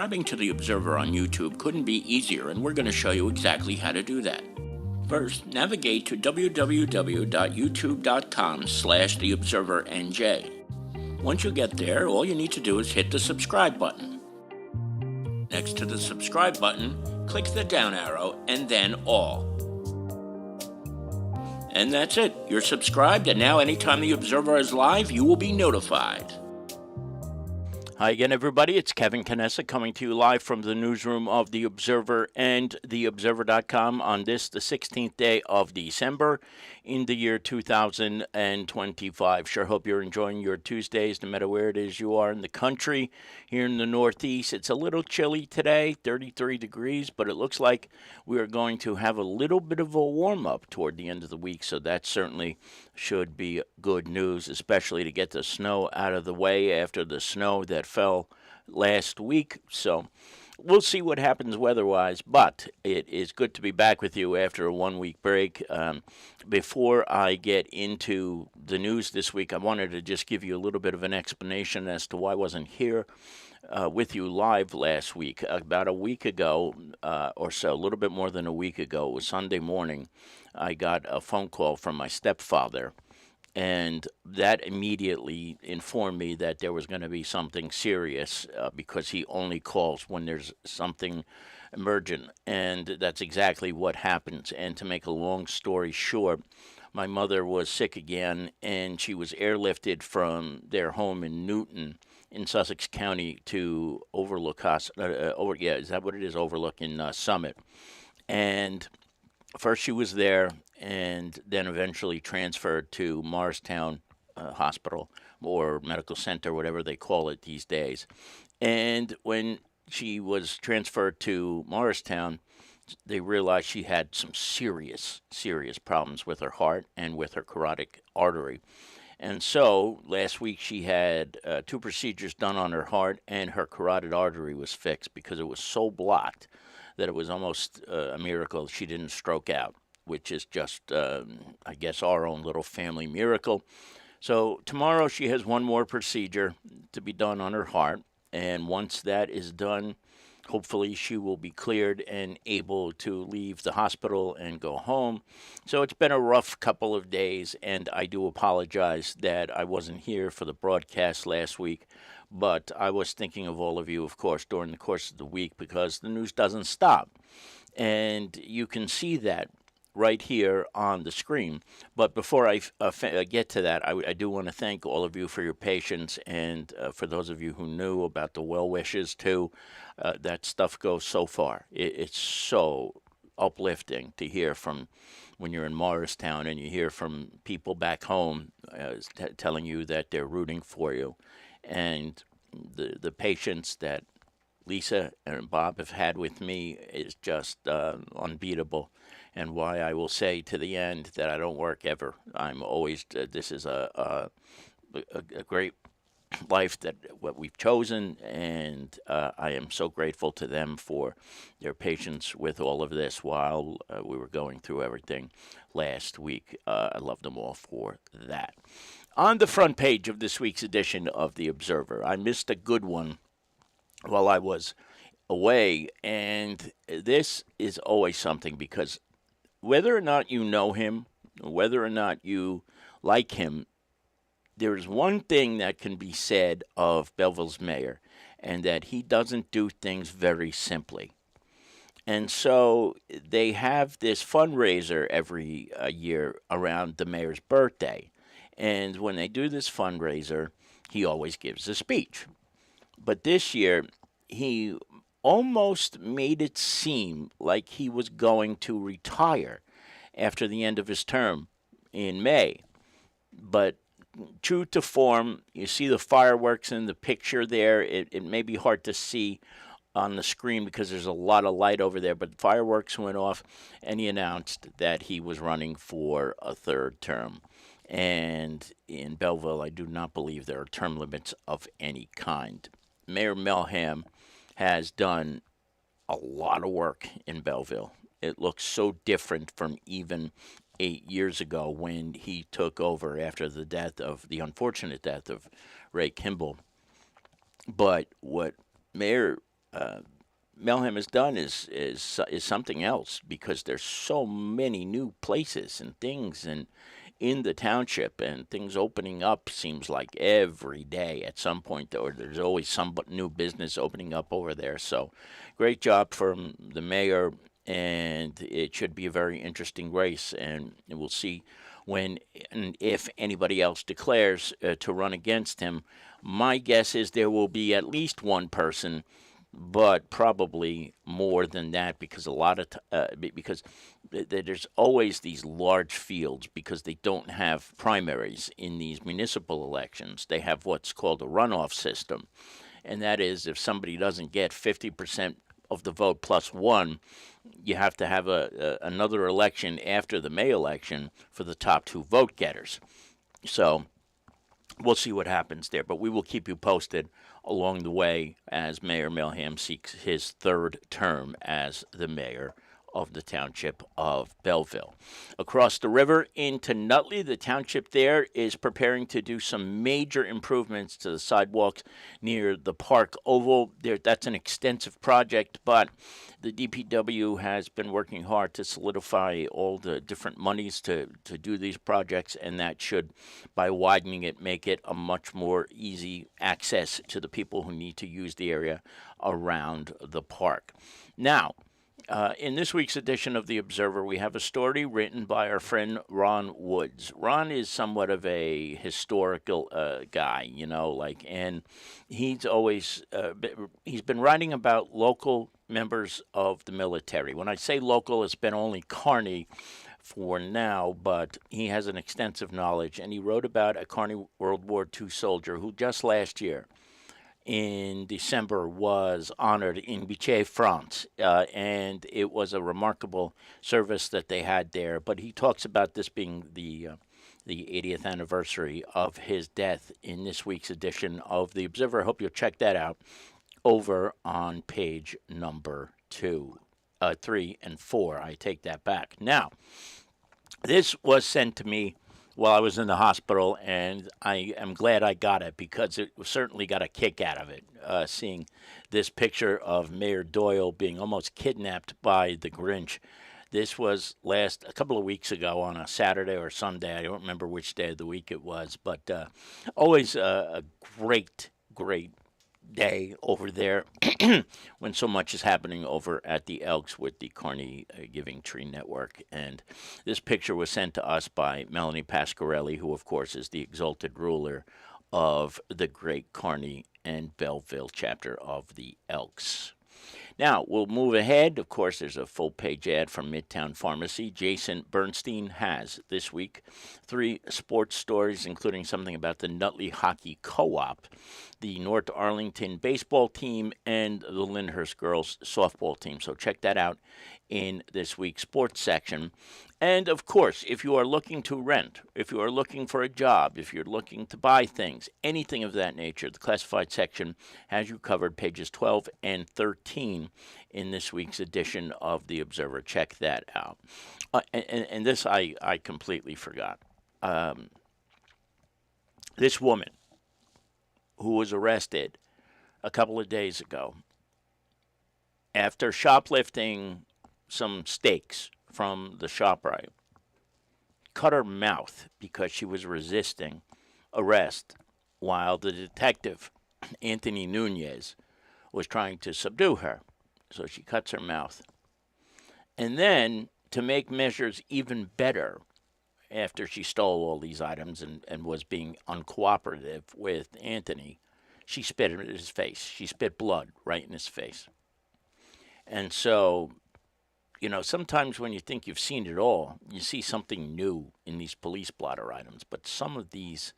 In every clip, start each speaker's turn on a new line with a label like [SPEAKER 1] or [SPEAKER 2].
[SPEAKER 1] Subscribing to The Observer on YouTube couldn't be easier, and we're going to show you exactly how to do that. First, navigate to www.youtube.com/theobservernj. Once you get there, all you need to do is hit the subscribe button. Next to the subscribe button, click the down arrow and then all. And that's it. You're subscribed, and now anytime The Observer is live, you will be notified. Hi again, everybody. It's Kevin Canessa coming to you live from the newsroom of The Observer and TheObserver.com on this, the 16th day of December in the year 2025. Sure hope you're enjoying your Tuesdays, no matter where it is you are in the country. Here in the Northeast, it's a little chilly today, 33 degrees, but it looks like we are going to have a little bit of a warm-up toward the end of the week, so that certainly should be good news, especially to get the snow out of the way after the snow that fell last week. So we'll see what happens weather-wise, but it is good to be back with you after a one-week break. Before I get into the news this week, I wanted to just give you a little bit of an explanation as to why I wasn't here with you live last week. About a week ago or so, a little bit more than a week ago, it was Sunday morning, I got a phone call from my stepfather, and that immediately informed me that there was going to be something serious because he only calls when there's something emergent, and that's exactly what happens. And to make a long story short, my mother was sick again, and she was airlifted from their home in Newton in Sussex County to Overlook Hospital. Is that what it is? Overlook in Summit. And first she was there, and then eventually transferred to Morristown Hospital or Medical Center, whatever they call it these days. And when she was transferred to Morristown, they realized she had some serious problems with her heart and with her carotid artery. And so last week she had 2 procedures done on her heart, and her carotid artery was fixed because it was so blocked that it was almost a miracle she didn't stroke out, which is just, I guess, our own little family miracle. So tomorrow she has one more procedure to be done on her heart, and once that is done, hopefully she will be cleared and able to leave the hospital and go home. So it's been a rough couple of days, and I do apologize that I wasn't here for the broadcast last week. But I was thinking of all of you, of course, during the course of the week, because the news doesn't stop. And you can see that right here on the screen. But before I get to that, I do want to thank all of you for your patience, and for those of you who knew about the well wishes too. That stuff goes so far. It's so uplifting to hear from when you're in Morristown and you hear from people back home telling you that they're rooting for you. And the patience that Lisa and Bob have had with me is just unbeatable. And why I will say to the end that I don't work ever. I'm always, this is a great life that what we've chosen, and I am so grateful to them for their patience with all of this while we were going through everything last week. I love them all for that. On the front page of this week's edition of The Observer, I missed a good one while I was away, and this is always something because whether or not you know him, whether or not you like him, there's one thing that can be said of Belleville's mayor, and that he doesn't do things very simply. And so they have this fundraiser every year around the mayor's birthday. And when they do this fundraiser, he always gives a speech. But this year, he almost made it seem like he was going to retire after the end of his term in May. But true to form, you see the fireworks in the picture there. It may be hard to see on the screen because there's a lot of light over there, but fireworks went off, and he announced that he was running for a 3rd term. And in Belleville, I do not believe there are term limits of any kind. Mayor Melham has done a lot of work in Belleville. It looks so different from even 8 years ago when he took over after the unfortunate death of Ray Kimball. But what Mayor Melham has done is something else, because there's so many new places and things and in the township, and things opening up seems like every day at some point, or there's always some new business opening up over there. So great job from the mayor, and it should be a very interesting race, and we'll see when and if anybody else declares to run against him. My guess is there will be at least one person, but probably more than that, because a lot of because there's always these large fields, because they don't have primaries in these municipal elections. They have what's called a runoff system, and that is, if somebody doesn't get 50% of the vote plus one, you have to have another election after the May election for the top two vote getters. So we'll see what happens there, but we will keep you posted along the way as Mayor Melham seeks his third term as the mayor of the township of Belleville. Across the river into Nutley, the township there is preparing to do some major improvements to the sidewalks near the Park Oval. That's an extensive project, but the DPW has been working hard to solidify all the different monies to do these projects, and that should, by widening it, make it a much more easy access to the people who need to use the area around the park. Now, in this week's edition of The Observer, we have a story written by our friend Ron Woods. Ron is somewhat of a historical guy, and he's always he's been writing about local members of the military. When I say local, it's been only Kearney for now, but he has an extensive knowledge, and he wrote about a Kearney World War II soldier who just last year in December was honored in Vichy, France, and it was a remarkable service that they had there. But he talks about this being the 80th anniversary of his death in this week's edition of The Observer. I hope you'll check that out over on page number 3 and 4. I take that back. Now, this was sent to me while I was in the hospital, and I am glad I got it, because it certainly got a kick out of it, seeing this picture of Mayor Doyle being almost kidnapped by the Grinch. This was a couple of weeks ago on a Saturday or Sunday. I don't remember which day of the week it was, but always a great day over there when so much is happening over at the Elks with the Kearney Giving Tree Network. And this picture was sent to us by Melanie Pasquarelli, who, of course, is the exalted ruler of the great Kearney and Belleville chapter of the Elks. Now, we'll move ahead. Of course, there's a full-page ad from Midtown Pharmacy. Jason Bernstein has, this week, 3 sports stories, including something about the Nutley Hockey Co-op, the North Arlington baseball team, and the Lyndhurst girls softball team. So check that out in this week's sports section. And, of course, if you are looking to rent, if you are looking for a job, if you're looking to buy things, anything of that nature, the classified section has you covered, pages 12 and 13 in this week's edition of The Observer. Check that out. And this I completely forgot. This woman who was arrested a couple of days ago after shoplifting some steaks from the ShopRite, cut her mouth because she was resisting arrest while the detective, Anthony Nunez, was trying to subdue her. So she cuts her mouth. And then, to make measures even better, after she stole all these items and was being uncooperative with Anthony, she spit in his face. She spit blood right in his face. And so, sometimes when you think you've seen it all, you see something new in these police blotter items. But some of these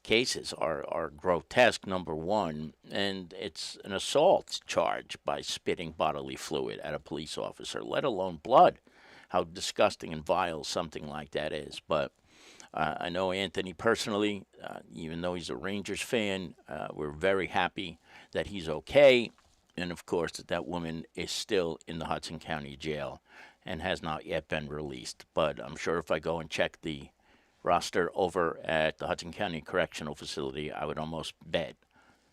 [SPEAKER 1] cases are grotesque, number one, and it's an assault charge by spitting bodily fluid at a police officer, let alone blood. How disgusting and vile something like that is. But I know Anthony personally, even though he's a Rangers fan, we're very happy that he's okay. And, of course, that woman is still in the Hudson County Jail and has not yet been released. But I'm sure if I go and check the roster over at the Hudson County Correctional Facility, I would almost bet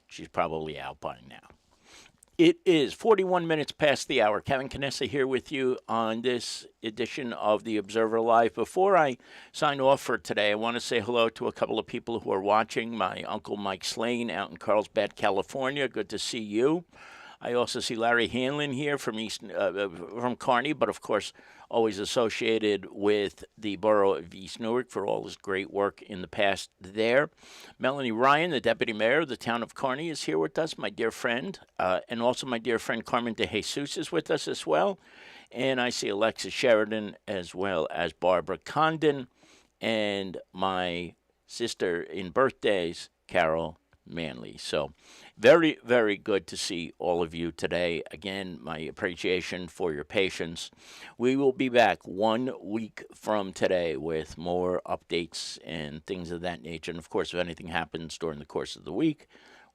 [SPEAKER 1] she's probably out by now. It is 41 minutes past the hour. Kevin Canessa here with you on this edition of the Observer Live. Before I sign off for today, I want to say hello to a couple of people who are watching. My uncle Mike Slane out in Carlsbad, California. Good to see you. I also see Larry Hanlon here from from Kearney, but of course always associated with the borough of East Newark for all his great work in the past there. Melanie Ryan, the deputy mayor of the town of Kearney, is here with us, my dear friend, and also my dear friend Carmen De Jesus is with us as well. And I see Alexis Sheridan as well as Barbara Condon and my sister in birthdays, Carol Manley. So very, very good to see all of you today. Again, my appreciation for your patience. We will be back 1 week from today with more updates and things of that nature. And of course, if anything happens during the course of the week,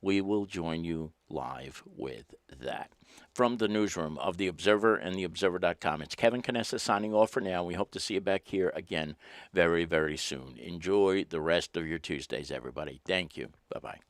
[SPEAKER 1] we will join you live with that. From the newsroom of The Observer and TheObserver.com, it's Kevin Canessa signing off for now. We hope to see you back here again very, very soon. Enjoy the rest of your Tuesdays, everybody. Thank you. Bye-bye.